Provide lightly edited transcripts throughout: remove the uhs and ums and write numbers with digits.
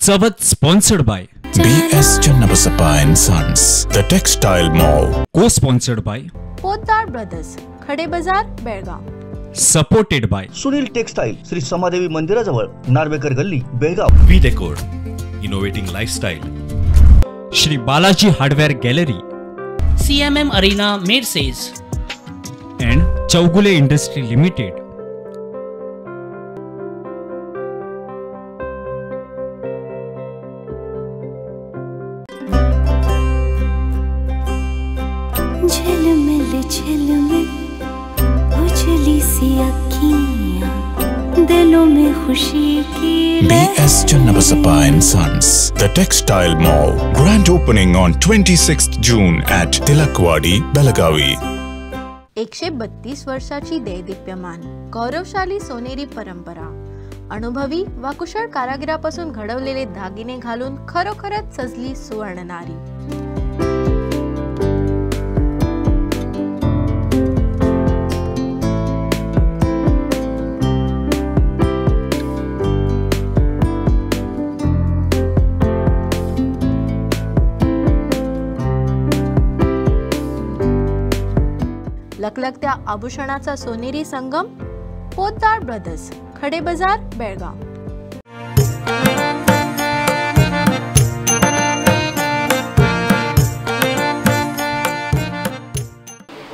Savat sponsored by B.S. Channabasappa and Sons, The Textile Mall. Co-sponsored by Poddar brothers, Khade Bazar, Belgaum. Supported by Sunil textile, Shri Samadevi मंदिराजवळ, Narvekar Galli, Belgaum. V Decor, innovating lifestyle. Shri Balaji hardware gallery CMM Arena Mercedes and Chougule industry limited. झिलमिल झिलमिल उजली C अखियां, दिलों में खुशी की. B.S. Channabasappa and Sons, The Textile Mall. Grand opening on 26th June at Tilakwadi, Belagavi. 132 वर्षाची देदीप्यमान गौरवशाली सोनेरी परंपरा, अनुभवी व कुशल कारागिरापासून घडवलेले दागिने घालून खरोखरच सजली सुवर्ण नारी. लखलखत्या आभूषणाचा सोनेरी संगम, पोद्दार ब्रदर्स, खडे बाजार, बेळगाव.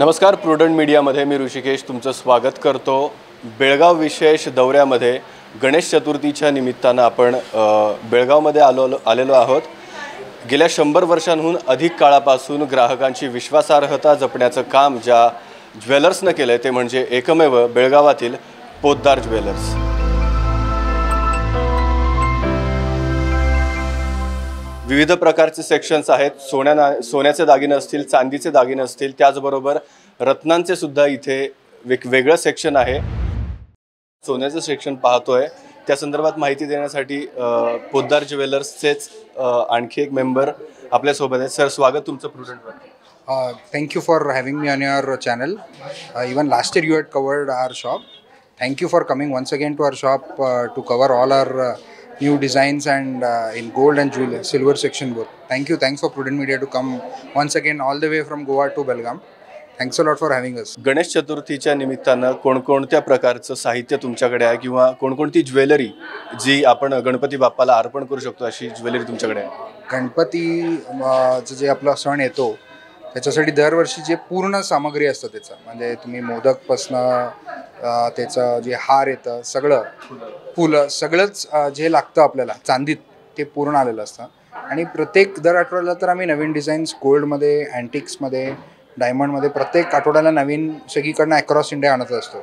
नमस्कार, प्रुडंट मीडियामध्ये मी ऋषिकेश तुमचं स्वागत करतो. बेळगाव विशेष दौऱ्यामध्ये गणेश चतुर्थीच्या निमित्तानं आपण बेळगावमध्ये आलेलो आहोत. गेल्या 100 वर्षांहून अधिक काळापासून ग्राहकांची विश्वासार्हता जपण्याचं काम ज्या ज्वेलर्सनं केलं आहे ते म्हणजे एकमेव बेळगावातील पोद्दार ज्वेलर्स. विविध प्रकारचे सेक्शन्स आहेत. सोन्याचे दागिने असतील, चांदीचे दागिने असतील, त्याचबरोबर रत्नांचे सुद्धा इथे वेगवेगळं सेक्शन आहे. सोन्याचं सेक्शन पाहतोय, त्या संदर्भात माहिती देण्यासाठी पोद्दार ज्वेलर्सचेच आणखी एक मेंबर आपल्यासोबत आहेत. सर, स्वागत तुमचं प्रुडंटवर. Thank you for having me on your channel. Even last year you had covered our shop. Thank you for coming once again to our shop to cover all our new designs and in gold and silver section both. Thanks for Prudent Media to come once again all the way from Goa to Belgaum. Thanks a lot for having us. Ganesh चतुर्थीच्या निमित्तानं कोणकोणत्या प्रकारचं साहित्य तुमच्याकडे आहे किंवा कोणकोणती jewellery जी आपण गणपती बाप्पाला अर्पण करू शकतो अशी ज्वेलरी तुमच्याकडे आहे? गणपती जे आपला सण येतो त्याच्यासाठी दरवर्षी जे पूर्ण सामग्री असतं त्याचं, म्हणजे तुम्ही मोदकपासनं त्याचं जे हार येतं सगळं, फुलं सगळंच जे लागतं आपल्याला चांदीत ते पूर्ण आलेलं असतं. आणि प्रत्येक दर आठवड्याला तर आम्ही नवीन डिझाईन्स गोल्डमध्ये, अँटिक्समध्ये, डायमंडमध्ये प्रत्येक आठवड्याला नवीन सगळीकडनं अक्रॉस इंडिया आणत असतो.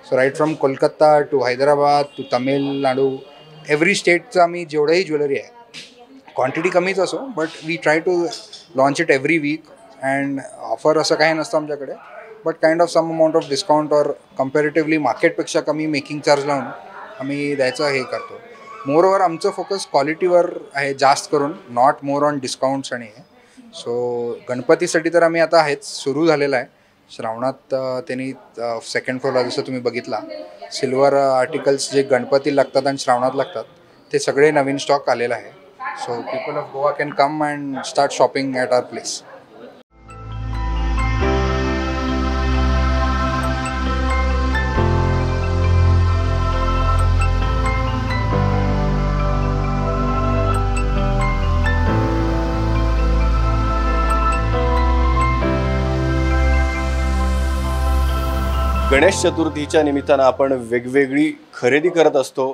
So right from Kolkata to Hyderabad to Tamil Nadu, every स्टेटचं आम्ही जेवढंही ज्वेलरी आहे, क्वांटिटी कमीच असो but we try to launch it every week. And offer असं काही नसतं आमच्याकडे, but kind of some amount of discount और कम्पॅरेटिव्हली मार्केटपेक्षा कमी मेकिंग चार्ज लावून आम्ही द्यायचं हे करतो. मोर ओव्हर आमचं फोकस क्वालिटीवर आहे जास्त करून, नॉट मोर ऑन डिस्काउंट्स आणि हे. सो गणपतीसाठी तर आम्ही आता आहेच, सुरू झालेलं आहे. श्रावणात त्यांनी सेकंड फ्लोअरला जसं तुम्ही बघितला सिल्वर आर्टिकल्स जे गणपती लागतात आणि श्रावणात लागतात ते सगळे नवीन स्टॉक आलेला आहे. So people of Goa can come and start shopping at our place. Ganesh चतुर्थीच्या निमित्तानं आपण वेगवेगळी खरेदी करत असतो.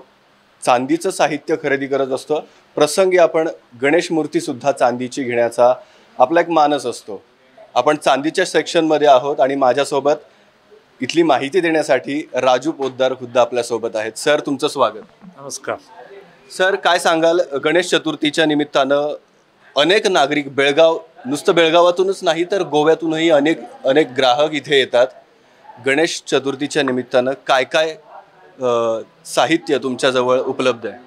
चांदीचं साहित्य खरेदी करत असतो. प्रसंगी आपण गणेश मूर्तीसुद्धा चांदीची घेण्याचा आपला एक मानस असतो. आपण चांदीच्या सेक्शनमध्ये आहोत आणि माझ्यासोबत इथली माहिती देण्यासाठी राजू पोद्दार खुद्द आपल्यासोबत आहेत. सर, तुमचं स्वागत. नमस्कार सर, काय सांगाल, गणेश चतुर्थीच्या निमित्तानं अनेक नागरिक नुसतं बेळगावातूनच नाही तर गोव्यातूनही अनेक ग्राहक इथे येतात. गणेश चतुर्थीच्या निमित्तानं काय काय साहित्य तुमच्याजवळ उपलब्ध आहे?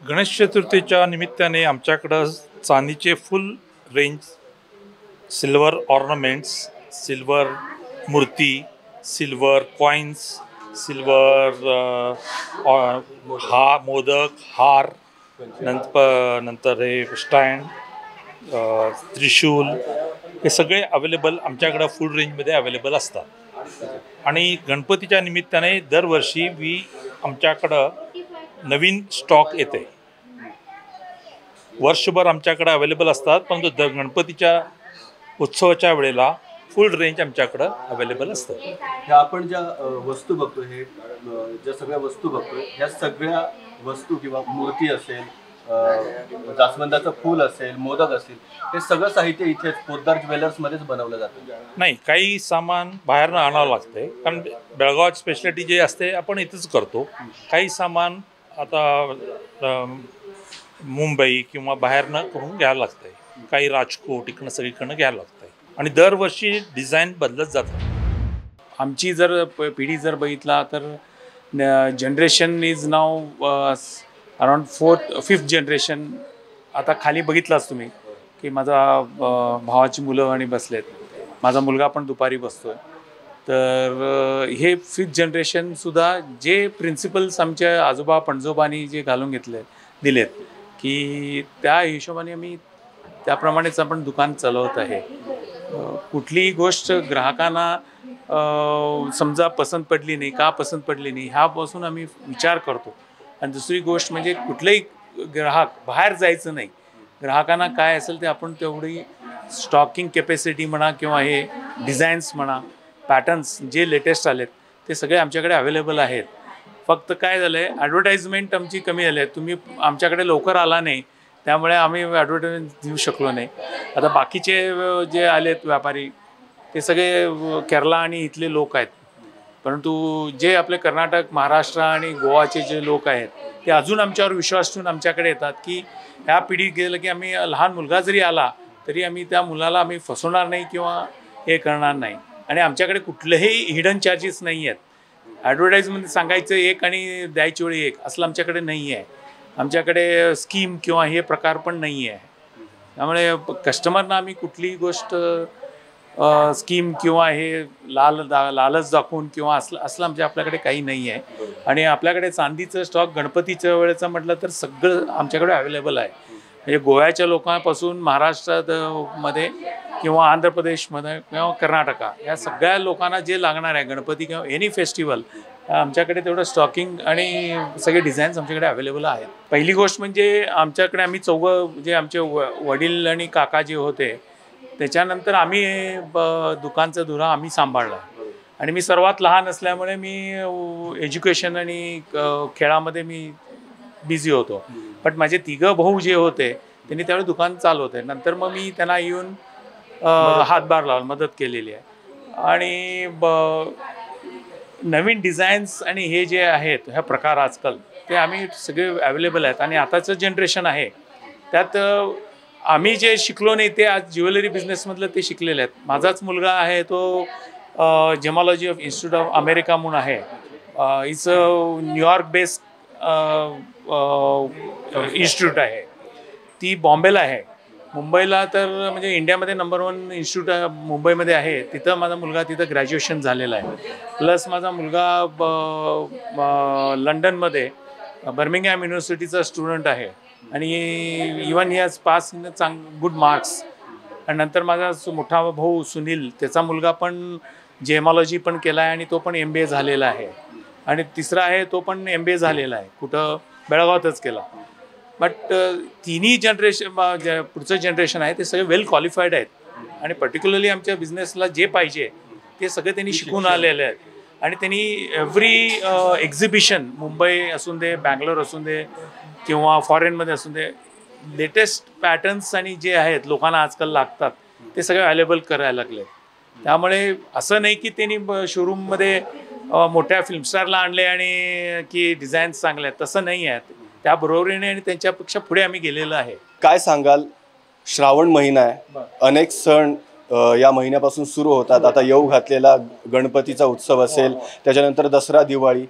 गणेश चतुर्थीच्या निमित्ताने आमच्याकडं चांदीचे फुल रेंज, सिल्वर ऑर्नामेंट्स, सिल्वर मूर्ती, सिल्वर कॉइन्स, सिल्वर मोदक, हार, नंतर हे स्टँड, त्रिशूल, हे सगळे अवेलेबल आमच्याकडं फूड रेंजमध्ये अवेलेबल असतात. आणि गणपतीच्या निमित्ताने दरवर्षी आमच्याकडं नवीन स्टॉक येते. वर्षभर आमच्याकडे अवेलेबल असतात, परंतु गणपतीच्या उत्सवाच्या वेळेला फुल रेंज आमच्याकडं अवेलेबल असतं. ह्या आपण ज्या वस्तू बघतो, हे ज्या सगळ्या वस्तू बघतोय, ह्या सगळ्या वस्तू किंवा मूर्ती असेल, जास्वंदाचं फूल असेल, मोदक असेल, हे सगळं साहित्य इथेच पोद्दार ज्वेलर्समध्येच बनवलं जातं? नाही, काही सामान बाहेरनं आणावं लागतंय, कारण बेळगावात स्पेशालिटी जे असते आपण इथंच करतो. काही सामान आता मुंबई किंवा बाहेरनं करून घ्यायला लागतंय, काही राजकोट इकडनं सगळीकडनं घ्यायला लागतंय. आणि दरवर्षी डिझाईन बदलत जातात. आमची जर पिढी जर बघितला तर generation is now around 4th-5th generation. आता खाली बघितलाच तुम्ही की माझा भावाची मुलं आणि बसलेत, माझा मुलगा पण दुपारी बसतोय. तर हे 5th जनरेशनसुद्धा जे प्रिन्सिपल्स आमच्या आजोबा पणजोबांनी जे घालून दिलेत की त्या हिशोबाने आम्ही त्याप्रमाणेच आपण दुकान चालवत आहे. कुठलीही गोष्ट ग्राहकांना समजा पसंत पडली नाही, का पसंत पडली नाही ह्यापासून आम्ही विचार करतो. आणि दुसरी गोष्ट म्हणजे कुठलेही ग्राहक बाहेर जायचं नाही, ग्राहकांना काय असेल ते आपण तेवढी स्टॉकिंग कॅपॅसिटी म्हणा किंवा हे डिझाईन्स म्हणा, पॅटर्न्स जे लेटेस्ट आलेत ते सगळे आमच्याकडे अवेलेबल आहेत. फक्त काय झालं आहे, ॲडव्हर्टाइजमेंट आमची कमी झाली आहे. तुम्ही आमच्याकडे लवकर आला नाही त्यामुळे आम्ही ॲडव्हर्टाइजमेंट देऊ शकलो नाही. आता बाकीचे जे आलेत व्यापारी ते सगळे केरला आणि इथले लोक आहेत, परंतु जे आपले कर्नाटक, महाराष्ट्र आणि गोवाचे जे लोक आहेत ते अजून आमच्यावर विश्वास ठेवून आमच्याकडे येतात की ह्या पिढी गेलं की आम्ही लहान मुलगा जरी आला तरी आम्ही त्या मुलाला आम्ही फसवणार नाही किंवा हे करणार नाही. आणि आमच्याकडे कुठलेही हिडन चार्जेस नाही आहेत. ॲडव्हर्टाईजमध्ये सांगायचं एक आणि द्यायची वेळी एक असलं आमच्याकडे नाही आहे. आमच्याकडे स्कीम किंवा हे प्रकार पण नाही आहे. त्यामुळे कस्टमरना आम्ही कुठलीही गोष्ट स्कीम किंवा हे लालच दाखवून किंवा असलं आपल्याकडे काही नाही आहे. आणि आपल्याकडे चांदीचं स्टॉक गणपतीच्या वेळेचं म्हटलं तर सगळं आमच्याकडे अवेलेबल आहे. म्हणजे गोव्याच्या लोकांपासून महाराष्ट्रामध्ये किंवा आंध्र प्रदेशमध्ये किंवा कर्नाटका या सगळ्या लोकांना जे लागणार आहे गणपती किंवा एनी फेस्टिवल आमच्याकडे तेवढं स्टॉकिंग आणि सगळे डिझाईन्स आमच्याकडे अवेलेबल आहेत. पहिली गोष्ट म्हणजे आमच्याकडे आम्ही चौघं जे आमचे वडील आणि काका जे होते त्याच्यानंतर आम्ही दुकानचा धुरा आम्ही सांभाळला. आणि मी सर्वात लहान असल्यामुळे मी एज्युकेशन आणि खेळामध्ये मी बिझी होतो. बट माझे तिघं भाऊ जे होते त्यांनी त्यावेळी दुकान चालवते. नंतर मग मी त्यांना येऊन हातभार लावून मदत केलेली आहे. आणि नवीन डिझाईन्स आणि हे जे आहेत ह्या प्रकार आजकाल ते आम्ही सगळे अवेलेबल आहेत. आणि आताचं जनरेशन आहे त्यात आम्ही जे शिकलो नाही ते आज ज्वेलरी बिझनेसमधलं ते शिकलेले आहेत. माझाच मुलगा आहे तो जेमॉलॉजी ऑफ इन्स्टिट्यूट ऑफ अमेरिका म्हणून आहे. इट्स न्यूयॉर्क बेस्ड इन्स्टिट्यूट आहे. ती बॉम्बेला आहे. मुंबईला तर म्हणजे इंडियामध्ये नंबर 1 इन्स्टिट्यूट मुंबईमध्ये आहे. तिथं माझा मुलगा तिथं ग्रॅज्युएशन झालेला आहे. प्लस माझा मुलगा लंडनमध्ये बर्मिंगहॅम युनिव्हर्सिटीचा स्टुडंट आहे. आणि even he has pass in good marks. आणि नंतर माझा मोठा भाऊ सुनील त्याचा मुलगा पण जेमॉलॉजी पण केला आहे आणि तो पण MBA झालेला आहे. आणि तिसरा आहे तो पण MBA झालेला आहे, कुठं बेळगावातच केला. बट तिन्ही जनरेशन पुढचं जनरेशन आहे ते सगळे वेल क्वालिफाईड आहेत. आणि पर्टिक्युलरली आमच्या बिझनेसला जे पाहिजे ते सगळे त्यांनी शिकून आलेले आहेत. आणि त्यांनी एव्हरी एक्झिबिशन मुंबई असून दे, बँगलोर असून दे किंवा फॉरेनमध्ये असून दे, लेटेस्ट पॅटर्न्स आणि जे आहेत लोकांना आजकाल लागतात ते सगळे अवेलेबल करायला लागले. त्यामुळे असं नाही की त्यांनी शोरूममध्ये मोठ्या फिल्मस्टारला आणले आणि की डिझाईन्स चांगले आहेत, तसं नाही आहे. त्याबरोबरीने आणि त्यांच्यापेक्षा पुढे आम्ही गेलेलो आहे. काय सांगाल, श्रावण महिना आहे, अनेक सण या महिन्यापासून सुरू होतात. आता येऊ घातलेला गणपतीचा उत्सव असेल, त्याच्यानंतर दसरा, दिवाळी.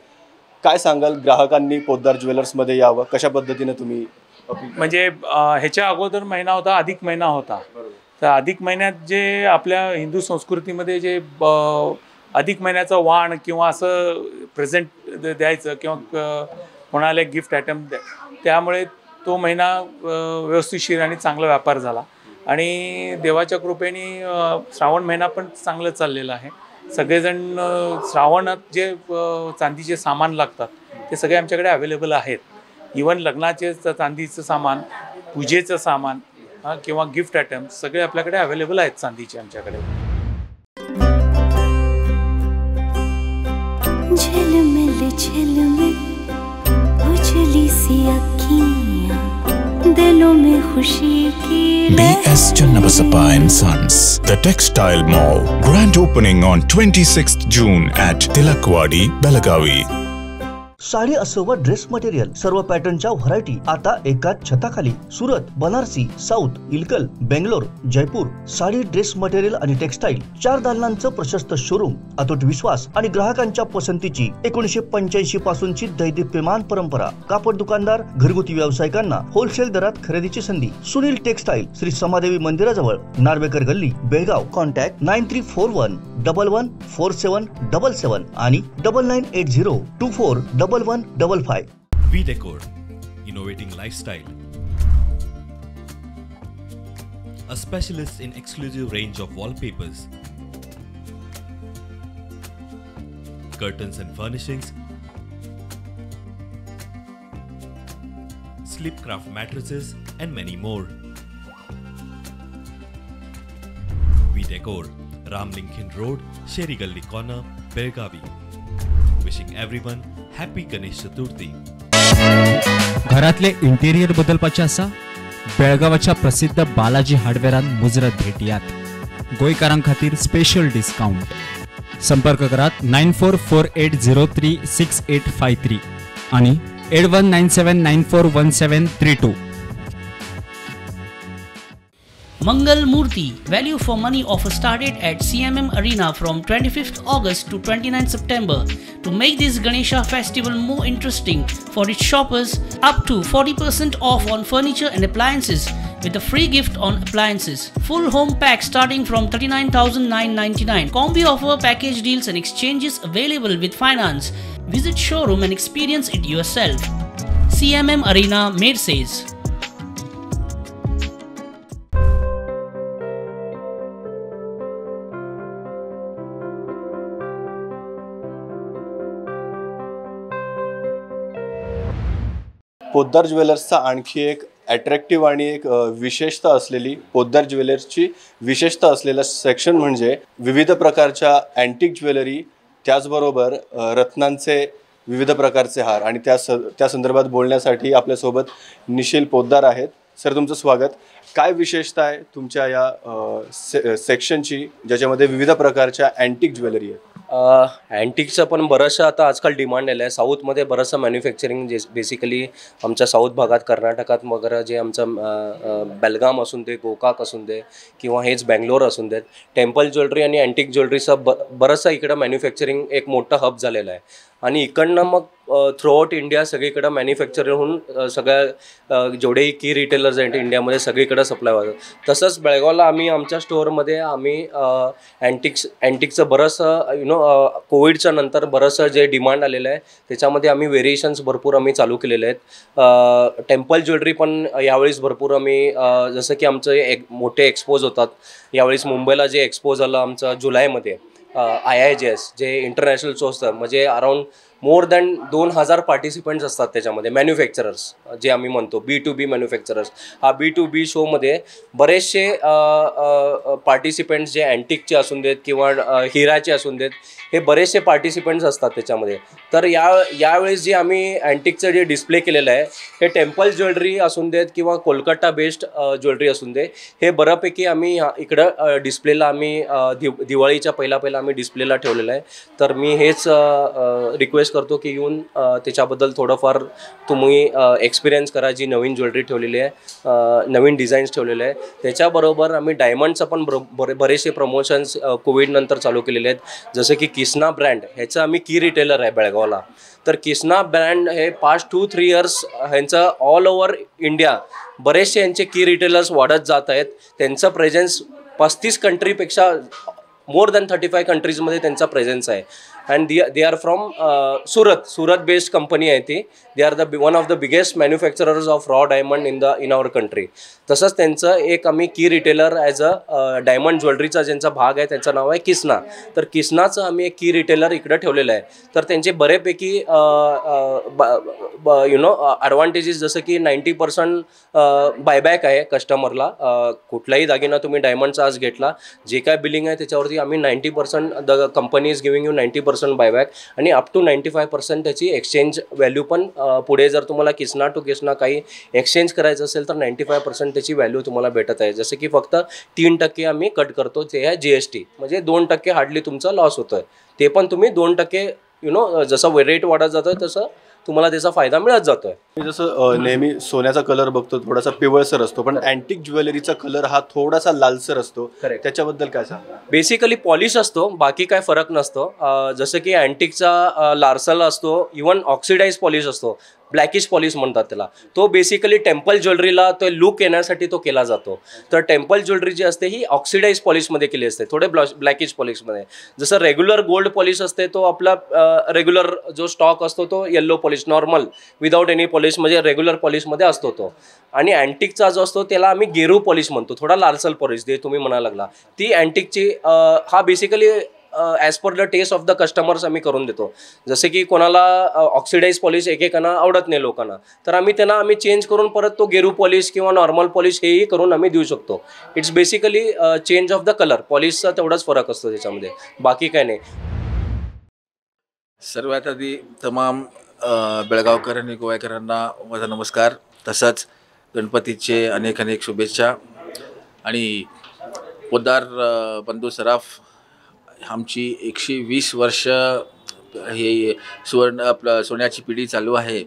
काय सांगाल, ग्राहकांनी पोद्दार ज्वेलर्समध्ये यावं, कशा पद्धतीने तुम्ही? म्हणजे ह्याच्या अगोदर महिना होता, अधिक महिना होता. तर अधिक महिन्यात जे आपल्या हिंदू संस्कृतीमध्ये जे अधिक महिन्याचं वाण किंवा असं प्रेझेंट द्यायचं किंवा कोणाला गिफ्ट आयटम त्यामुळे तो महिना व्यवस्थितशीर आणि चांगला व्यापार झाला आणि देवाच्या कृपेने श्रावण महिना पण चांगलं चाललेला आहे. सगळेजण श्रावणात जे चांदीचे सामान लागतात ते सगळे आमच्याकडे अवेलेबल आहेत. इवन लग्नाचे चांदीचं सामान, पूजेचं सामान किंवा गिफ्ट आयटम्स सगळे आपल्याकडे अवेलेबल आहेत चांदीचे आमच्याकडे. झिलमिल झिलमिल उजली सी अखियां दिलों में खुशी की B.S. Channabasappa and Sons, The Textile Mall. Grand opening on 26th June at Tilakwadi, Belagavi. Sari असो व ड्रेस मटेरियल सर्व पॅटर्नच्या व्हरायटी आता एकाच छताखाली. Surat, Banarasi, south, Ilkal, Bangalore, Jaipur. Sari, dress material आणि टेक्सटाईल 4 दालनांचं प्रशस्त शोरूम, अतूट विश्वास आणि ग्राहकांच्या पसंतीची 1985 पासूनची दैदिप्यमान परंपरा. कापड दुकानदार, घरगुती व्यावसायिकांना होलसेल दरात खरेदीची संधी. सुनील टेक्सटाईल, श्री समादेवी मंदिराजवळ, नार्वेकर गल्ली, बेळगाव. कॉन्टॅक्ट 9341114777 आणि 9980241155. V Decor, innovating lifestyle. A specialist in exclusive range of wallpapers, curtains and furnishings, slipcraft mattresses and many more. V Decor, Ramlinkin Road, Sheri Galli Corner, Belgavi. Wishing everyone happy Ganesh Chaturthi. घरातले interior बदलपाचे आसा? बेळगावाच्या प्रसिद्ध बालाजी हार्डवेरान मुजरत भेटियात. गोंयकारां खातीर special discount. संपर्क करात 9448036853 आणि 8197941732. Mangal Murthy value for money offer started at CMM Arena from 25th August to 29th September. To make this Ganesha festival more interesting for its shoppers, up to 40% off on furniture and appliances with a free gift on appliances. Full home pack starting from 39,999. Combi offer, package deals and exchanges available with finance. Visit showroom and experience it yourself. CMM Arena, Mercedes. Poddar ज्वेलर्सचा आणखी एक attractive आणि एक विशेषता असलेली, पोद्दार ज्वेलर्सची विशेषता असलेलं section म्हणजे विविध प्रकारच्या अँटिक ज्वेलरी, त्याचबरोबर रत्नांचे विविध प्रकारचे हार. आणि त्या संदर्भात बोलण्यासाठी आपल्यासोबत निशिल पोद्दार आहेत. सर, तुमचं स्वागत. काय विशेषता आहे तुमच्या या सेक्शनची ज्याच्यामध्ये विविध प्रकारच्या अँटिक ज्वेलरी आहे? अँटिकचं पण बरंचसं आता आजकाल डिमांड आलं आहे. साऊथमध्ये बरंचसं मॅन्युफॅक्चरिंग जे बेसिकली आमच्या साऊथ भागात, कर्नाटकात वगैरे जे आमचं बेलगाम असून दे, गोकाक असून दे किंवा हेच बँगलोर असून देत, टेम्पल ज्वेलरी आणि अँटिक ज्वेलरीचं बरंचसं इकडं मॅन्युफॅक्चरिंग एक मोठं हब झालेलं आहे. आणि इकडनं मग थ्रूआउट इंडिया सगळीकडं मॅन्युफॅक्चर होऊन सगळ्या जेवढेही की रिटेलर्स आहेत इंडियामध्ये सगळीकडं सप्लाय होतं. तसंच बेळगावला आम्ही आमच्या स्टोअरमध्ये आम्ही अँटिकचं बरंचसं कोविडच्या नंतर बरंचसं जे डिमांड आलेलं आहे त्याच्यामध्ये आम्ही व्हेरिएशन्स भरपूर आम्ही चालू केलेले आहेत. टेम्पल ज्वेलरी पण यावेळेस भरपूर आम्ही, जसं की आमचं मोठे एक्सपोज होतात. यावेळेस मुंबईला जे एक्सपोज झालं आमचं जुलैमध्ये, IIJS जे इंटरनॅशनल शो असतं, म्हणजे अराउंड मोर दॅन 2000 पार्टिसिपंट्स असतात त्याच्यामध्ये, मॅन्युफॅक्चरर्स जे आम्ही म्हणतो B2B मॅन्युफॅक्चरर्स. हा B2B शोमध्ये बरेचसे पार्टिसिपंट्स जे अँटिकचे असून देत किंवा हिराचे असून देत, हे बरेचसे पार्टिसिपंट्स असतात त्याच्यामध्ये. तर यावेळेस जे आम्ही अँटिकचं जे डिस्प्ले केलेलं आहे हे टेम्पल ज्वेलरी असून देत किंवा कोलकाता बेस्ड ज्वेलरी असून दे, हे बऱ्यापैकी आम्ही इकडं डिस्प्लेला आम्ही दिवाळीच्या पहिला आम्ही डिस्प्लेला ठेवलेलं आहे. तर मी हेच रिक्वेस्ट करतो की येऊन त्याच्याबद्दल थोडंफार तुम्ही एक्सपिरियन्स करा. जी नवीन ज्वेलरी ठेवलेली आहे, नवीन डिझाईन्स ठेवलेले आहे. त्याच्याबरोबर आम्ही डायमंडचं पण बरेचसे प्रमोशन्स कोविडनंतर चालू केलेले आहेत. जसं की किसना ब्रँड, ह्याचं आम्ही की रिटेलर आहे बेळगावला. तर किसना ब्रँड हे पास्ट 2-3 इयर्स ह्यांचं ऑल ओव्हर इंडिया बरेचसे यांचे की रिटेलर्स वाढत जात आहेत. त्यांचं प्रेझेन्स 35 कंट्रीपेक्षा मोर दॅन 35 कंट्रीजमध्ये त्यांचा प्रेझेन्स आहे. And they are from Surat based company आहे ती. They are one of the biggest manufacturers of raw diamond in our country. तसंच त्यांचं एक आम्ही की रिटेलर ॲज अ डायमंड ज्वेलरीचा ज्यांचा भाग आहे त्यांचं नाव आहे किसना. तर किसनाचं आम्ही एक की रिटेलर इकडं ठेवलेलं आहे. तर त्यांचे बऱ्यापैकी ॲडव्हान्टेजेस जसं की 90% बायबॅक आहे कस्टमरला. कुठलाही दागिना तुम्ही डायमंडचा आज घेतला, जे काय बिलिंग आहे त्याच्यावरती आम्ही 90% the company is giving you 90% buyback आणि अप टू 95% त्याची एक्सचेंज व्हॅल्यू पण पुढे जर तुम्हाला किसना टू किसना काही एक्सचेंज करायचं असेल तर 95% त्याची व्हॅल्यू तुम्हाला भेटत आहे. जसं की फक्त 3% आम्ही कट करतो, ते आहे GST. म्हणजे 2% हार्डली तुमचा लॉस होतोय. ते पण तुम्ही 2% जसं रेट वाढत जातोय तसं तुम्हाला त्याचा फायदा मिळत जातोय. जसं नेहमी सोन्याचा कलर बघतो थोडासा पिवळसर असतो, पण अँटिक ज्वेलरीचा कलर हा थोडासा लालसर असतो. त्याच्याबद्दल काय सांगा? बेसिकली पॉलिश असतो, बाकी काय फरक नसतो. जसं की अँटिकचा लार्सल असतो, इवन ऑक्सिडाइज पॉलिश असतो, ब्लॅकिश पॉलिश म्हणतात त्याला. तो बेसिकली टेम्पल ज्वेलरीला तो लुक येण्यासाठी तो केला जातो. तर टेम्पल ज्वेलरी जी असते ही ऑक्सिडाइज पॉलिशमध्ये केली असते, थोडे ब्लॅकिश पॉलिशमध्ये. जसं रेग्युलर गोल्ड पॉलिश असते तो आपला रेग्युलर जो स्टॉक असतो तो yellow polish normal without any polish म्हणजे रेग्युलर पॉलिशमध्ये असतो तो. आणि अँटिकचा जो असतो त्याला आम्ही गेरू पॉलिश म्हणतो, थोडा लार्सल पॉलिश जे तुम्ही म्हणायला लागला. ती अँटिकची हा basically as per the taste of the customers आम्ही करून देतो. जसे की कोणाला ऑक्सिडाइज पॉलिश एकेकांना आवडत नाही लोकांना, तर आम्ही चेंज करून परत तो गेरू पॉलिश किंवा नॉर्मल पॉलिश हेही करून आम्ही देऊ शकतो. It's basically change of the colour. पॉलिशचा तेवढाच फरक असतो त्याच्यामध्ये, बाकी काय नाही. सर्वात आधी तमाम बेळगावकर आणि गोव्याकरांना माझा नमस्कार. तसंच गणपतीचे अनेक अनेक शुभेच्छा. आणि पोद्दार बंधू सराफ आमची 120 वर्ष हे आपलं सोन्याची पिढी चालू आहे.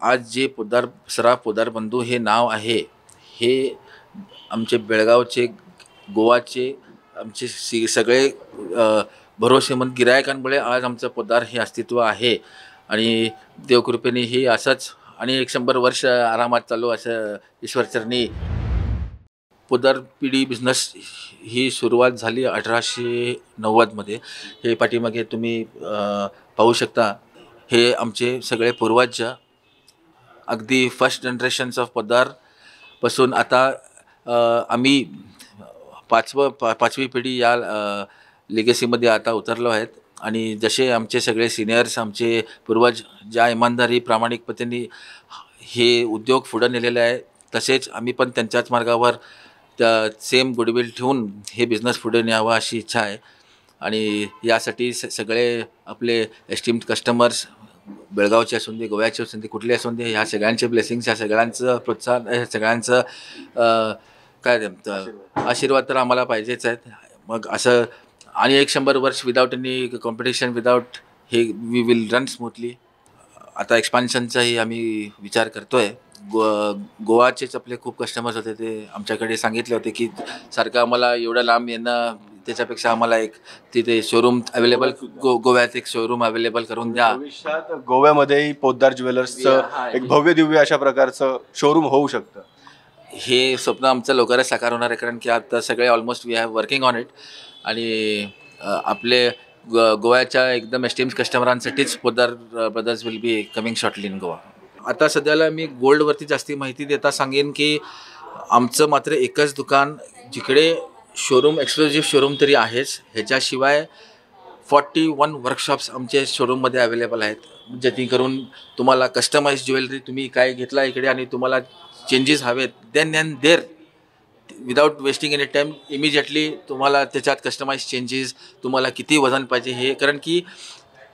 आज जे पोद्दार बंधू हे नाव आहे, हे आमचे बेळगावचे गोवाचे आमचे सगळे भरोसेमंद गिरायकांमुळे आज आमचं पोद्दार हे अस्तित्व आहे. आणि देवकृपेने हे असंच आणि 100 वर्ष आरामात चालू असं ईश्वरचरणी. पोद्दार पिढी बिझनेस ही सुरुवात झाली 1890मध्ये. हे पाठीमागे तुम्ही पाहू शकता. हे आमचे सगळे पूर्वज अगदी फर्स्ट जनरेशन्स ऑफ पोद्दारपासून आता आम्ही पाचवी पिढी या लिगेसीमध्ये आता उतरलो आहेत. आणि जसे आमचे सगळे सिनियर्स आमचे पूर्वज ज्या इमानदारी प्रामाणिकपणे हे उद्योग पुढे नेलेले आहे, तसेच आम्ही पण त्यांच्याच मार्गावर त्या सेम गुडविल ठेवून हे बिझनेस पुढे न्यावा अशी इच्छा आहे. आणि यासाठी सगळे आपले एस्टिम्ड कस्टमर्स बेळगावचे असून दे, गोव्याचे असून दे, कुठले असून दे, ह्या सगळ्यांचे ब्लेसिंग्स, ह्या सगळ्यांचं प्रोत्साहन, ह्या सगळ्यांचं काय आशीर्वाद तर आम्हाला पाहिजेच आहेत. मग असं आणि 100 वर्ष विदाउट एनी कॉम्पिटिशन, विदाउट हे वी विल रन स्मूथली. आता एक्सपान्शनचाही आम्ही विचार करतो आहे. गोवाचेच आपले खूप कस्टमर्स होते, ते आमच्याकडे सांगितले होते की सारखं आम्हाला एवढं लांब येणं त्याच्यापेक्षा आम्हाला एक तिथे शोरूम अवेलेबल, गोव्यात एक शोरूम अवेलेबल करून द्या. भविष्यात गोव्यामध्येही पोद्दार ज्वेलर्सचं एक भव्य दिव्य अशा प्रकारचं शोरूम होऊ शकतं. हे स्वप्न आमचं लवकरच साकार होणार आहे, कारण की आता सगळे almost we have working on it. आणि आपले गोव्याच्या एकदम एस्टिम्ड कस्टमरांसाठीच Poddar brothers will be coming shortly in Goa. आता सध्याला मी गोल्डवरती जास्ती माहिती देता सांगेन की आमचं मात्र एकच दुकान जिकडे शोरूम, एक्सक्लुझिव्ह शोरूम तरी आहेच, ह्याच्याशिवाय 41 वर्कशॉप्स आमच्या शोरूममध्ये अवेलेबल आहेत. जेणेकरून तुम्हाला कस्टमाइज ज्वेलरी तुम्ही काय घेतला इकडे आणि तुम्हाला चेंजेस हवेत, then and there without wasting any time immediately तुम्हाला त्याच्यात कस्टमाइज चेंजेस, तुम्हाला किती वजन पाहिजे हे, कारण की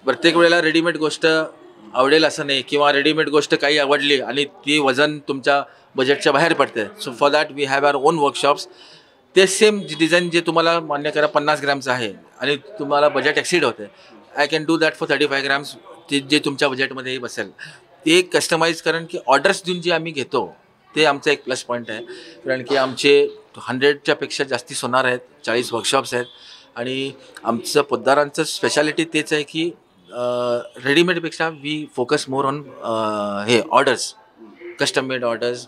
प्रत्येक वेळेला रेडीमेड गोष्ट आवडेल असं नाही, किंवा रेडीमेड गोष्ट काही आवडली आणि ती वजन तुमच्या बजेटच्या बाहेर पडते. So for that we have our own workshops. ते सेम डिझाईन जे तुम्हाला मान्य करा 50 ग्रॅमचं आहे आणि तुम्हाला बजेट एक्सीड होते, I can do that for 35 grams, जे तुमच्या बजेटमध्येही बसेल. ते कस्टमाइज, कारण की ऑर्डर्स देऊन जे आम्ही घेतो ते आमचं एक प्लस पॉईंट आहे. कारण की आमचे 100च्या पेक्षा जास्ती सोनार आहेत, 40 वर्कशॉप्स आहेत. आणि आमचं पोद्दारांचं स्पेशालिटी तेच आहे की रेडीमेडपेक्षा वी फोकस मोर ऑन हे ऑर्डर्स, कस्टम मेड ऑर्डर्स.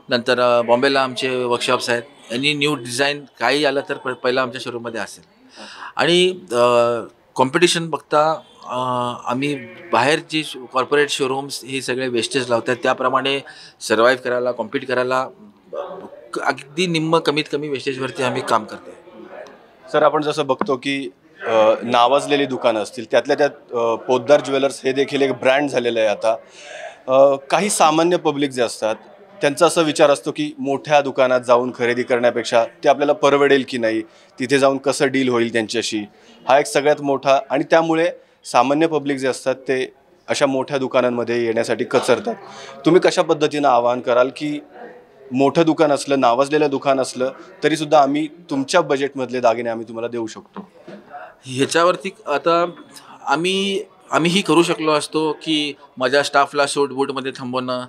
नंतर बॉम्बेला आमचे वर्कशॉप्स आहेत. एनी न्यू डिझाईन काही आलं तर पहिलं आमच्या शोरूममध्ये असेल. आणि कॉम्पिटिशन बघता आम्ही बाहेर जे कॉर्पोरेट शोरूम्स हे सगळे वेस्टेज लावतात त्याप्रमाणे सर्वाईव्ह करायला कॉम्पीट करायला अगदी निम्म कमीत कमी वेस्टेजवरती आम्ही काम करतो. सर, आपण जसं बघतो की नावाजलेली दुकानं असतील त्यातल्या त्यात पोद्दार ज्वेलर्स हे देखील एक ब्रँड झालेलं आहे आता. काही सामान्य पब्लिक जे असतात त्यांचा असा विचार असतो की मोठ्या दुकानात जाऊन खरेदी करण्यापेक्षा ते आपल्याला परवडेल की नाही, तिथे जाऊन कसं डील होईल त्यांच्याशी, हा एक सगळ्यात मोठा, आणि त्यामुळे सामान्य पब्लिक जे असतात ते अशा मोठ्या दुकानांमध्ये येण्यासाठी कचरतात. तुम्ही कशा पद्धतीनं आवाहन कराल की मोठं दुकान असलं, नावाजलेलं दुकान असलं तरीसुद्धा आम्ही तुमच्या बजेटमधले दागिने आम्ही तुम्हाला देऊ शकतो? ह्याच्यावरती आता आम्हीही करू शकलो असतो की माझ्या स्टाफला सूट बूटमध्ये थांबवणं,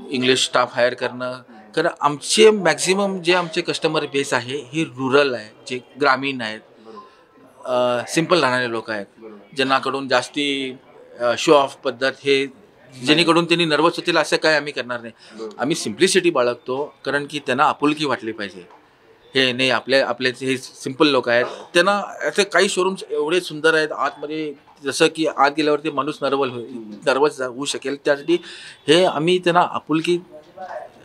इंग्लिश स्टाफ हायर करणं, कारण आमचे मॅक्झिमम जे आमचे कस्टमर बेस आहे हे रुरल आहे, जे ग्रामीण आहेत, सिंपल राहणारे लोक आहेत, ज्यांनाकडून जास्ती शो ऑफ पद्धत हे जेणेकरून त्यांनी नर्वस होतील असं काय आम्ही करणार नाही. आम्ही सिम्प्लिसिटी बाळगतो कारण की त्यांना आपुलकी वाटली पाहिजे. हे नाही आपले हे सिंपल लोक आहेत, त्यांना असे काही शोरूम्स एवढे सुंदर आहेत आतमध्ये, जसं की आत गेल्यावरती माणूस नर्वस होऊ शकेल, त्यासाठी हे आम्ही त्यांना आपुलकी,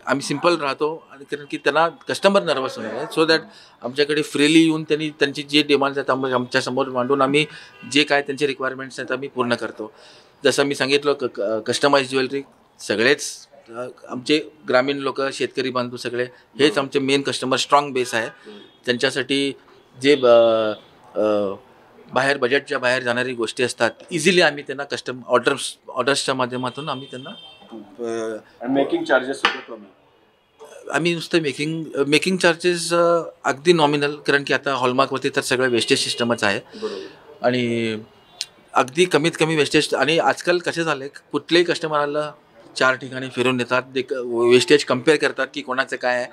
आम्ही सिंपल राहतो आणि कारण की त्यांना कस्टमर नर्वस होणार, सो दॅट आमच्याकडे फ्रीली येऊन त्यांनी त्यांची जे डिमांड्स आहेत आमच्यासमोर मांडून आम्ही जे काय त्यांचे रिक्वायरमेंट्स आहेत आम्ही पूर्ण करतो. जसं मी सांगितलं कस्टमाइज ज्वेलरी सगळेच आमचे ग्रामीण लोक, शेतकरी बांधव सगळे हेच आमचे मेन कस्टमर स्ट्रॉंग बेस आहे. त्यांच्यासाठी जे बाहेर बजेटच्या बाहेर जाणारी गोष्टी असतात इझिली आम्ही त्यांना ऑर्डर्सच्या माध्यमातून आम्ही त्यांना मेकिंग चार्जेस आम्ही नुसतं मेकिंग चार्जेस अगदी नॉमिनल, कारण की आता हॉलमार्कवरती तर सगळं वेस्टेज सिस्टमच आहे आणि अगदी कमीत कमी वेस्टेज. आणि आजकाल कसे झाले, कुठल्याही कस्टमरला 4 ठिकाणी फिरून देतात, वेस्टेज कम्पेअर करतात की कोणाचं काय आहे.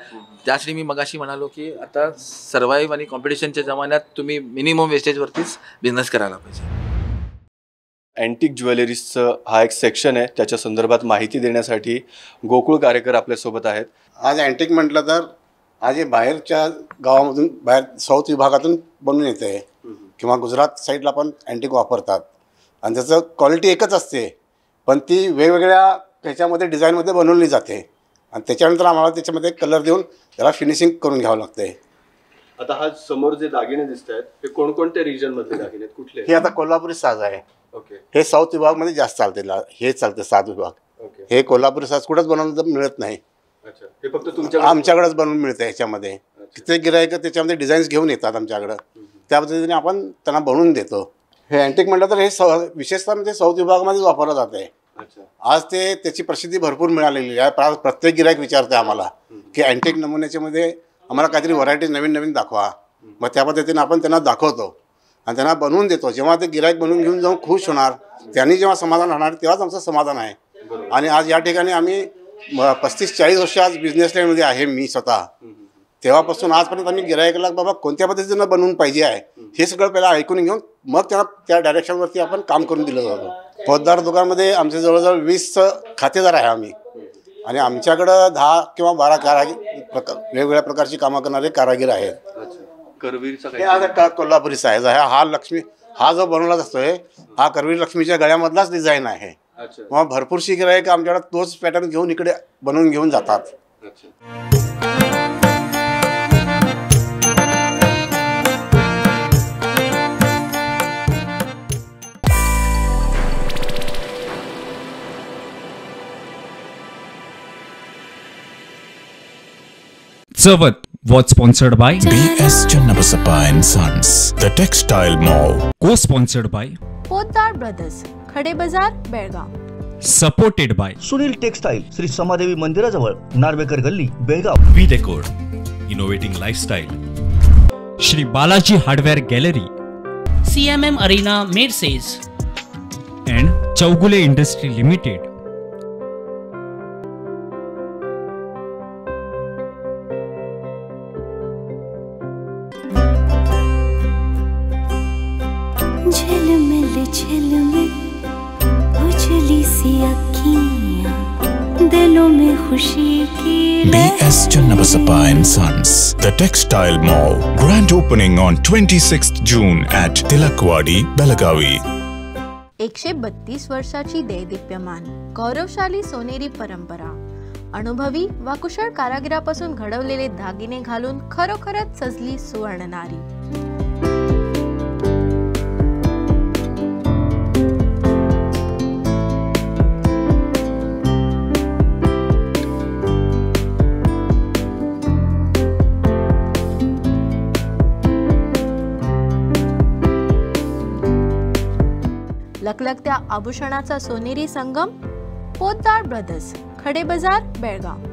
त्यासाठी मी मगाशी म्हणालो की आता सर्वाईव्ह आणि कॉम्पिटिशनच्या जमान्यात तुम्ही मिनिमम वेस्टेजवरतीच बिझनेस करायला पाहिजे. अँटिक ज्वेलरीजचं हा एक सेक्शन आहे, त्याच्या संदर्भात माहिती देण्यासाठी गोकुळ कार्यकर आपल्यासोबत आहेत. आज अँटिक म्हटलं तर आज हे बाहेरच्या गावामधून, बाहेर साऊथ विभागातून बनून येते आहे किंवा गुजरात साईडला पण अँटिक वापरतात आणि त्याचं क्वालिटी एकच असते, पण ती वेगवेगळ्या ह्याच्यामध्ये डिझाईनमध्ये बनवली जाते आणि त्याच्यानंतर आम्हाला त्याच्यामध्ये कलर देऊन त्याला फिनिशिंग करून घ्यावं लागते. आता हा समोर जे दागिने दिसत आहेत हे कोणकोणत्या रिजनमधले दागिने आहेत, कुठले? हे आता कोल्हापुरी साज आहे. ओके. हे साऊथ विभागमध्ये जास्त चालते, हे चालते साज विभाग. ओके. हे कोल्हापुरी साज कुठंच बनवून मिळत नाही. अच्छा. हे फक्त आमच्याकडेच बनवून मिळतं. ह्याच्यामध्ये किती गिरायक त्याच्यामध्ये डिझाईन्स घेऊन येतात आमच्याकडं, त्या पद्धतीने आपण त्यांना बनवून देतो. हे अँटिक म्हटलं तर हे विशेषतः म्हणजे साऊथ विभागामध्येच वापरलं जाते. आज त्याची प्रसिद्धी भरपूर मिळालेली आहे. प्रत्येक गिरायक विचारते आम्हाला की अँटिक नमुन्याच्या मध्ये आम्हाला काहीतरी व्हरायटी नवीन नवीन दाखवा. मग त्या पद्धतीने आपण त्यांना दाखवतो आणि त्यांना बनवून देतो. जेव्हा ते गिरायक बनवून घेऊन जाऊन खुश होणार, त्यांनी जेव्हा समाधान राहणार तेव्हाच आमचं समाधान आहे. आणि आज या ठिकाणी आम्ही 35-40 वर्ष आज बिझनेस लाईनमध्ये आहे मी स्वतः. तेव्हापासून आजपर्यंत आम्ही गिरायकाला बाबा कोणत्या पद्धतीनं बनवून पाहिजे आहे हे सगळं पहिला ऐकून घेऊन मग त्यांना त्या डायरेक्शनवरती आपण काम करून दिलं जातं. पोद्दार दुकानमध्ये आमचे जवळजवळ 20 खातेदार आहे आम्ही आणि आमच्याकडं 10 किंवा 12 वेगवेगळ्या प्रकारची कामं करणारे कारागीर आहेत. करवीरचा कोल्हापुरी साईज आहे. हा जो बनवला असतोय हा करवीर लक्ष्मीच्या गळ्यामधलाच डिझाईन आहे. मग भरपूरशी गिरायक आमच्याकडे तोच पॅटर्न घेऊन इकडे बनवून घेऊन जातात. Savat was sponsored by B.S. Channabasappa and Sons, The Textile Mall. Co-sponsored by Poddar brothers, Khade Bazar, Belgaum. Supported by Sunil textile, Shri Samadevi मंदिराजवळ, Narvekar Galli, Belgaum. V Decor, innovating lifestyle. Shri Balaji hardware gallery, CMM Arena, Mercedes. and Chaugule Industry Limited. झलमल झलमल उजली सी अखियाँ दिलों में खुशी की B.S. Channabasappa and Sons, The Textile Mall. Grand opening on 26th June at Tilakwadi, Belagavi. 132 वर्षाची देदीप्यमान गौरवशाली सोनेरी परंपरा, अनुभवी व कुशल कारागिरापासून घडवलेले दागिने घालून खरोखरच सजली सुवर्ण नारी. लखलखत्या आभूषणाचा सोनेरी संगम, पोद्दार ब्रदर्स, खडे बाजार, बेळगाव.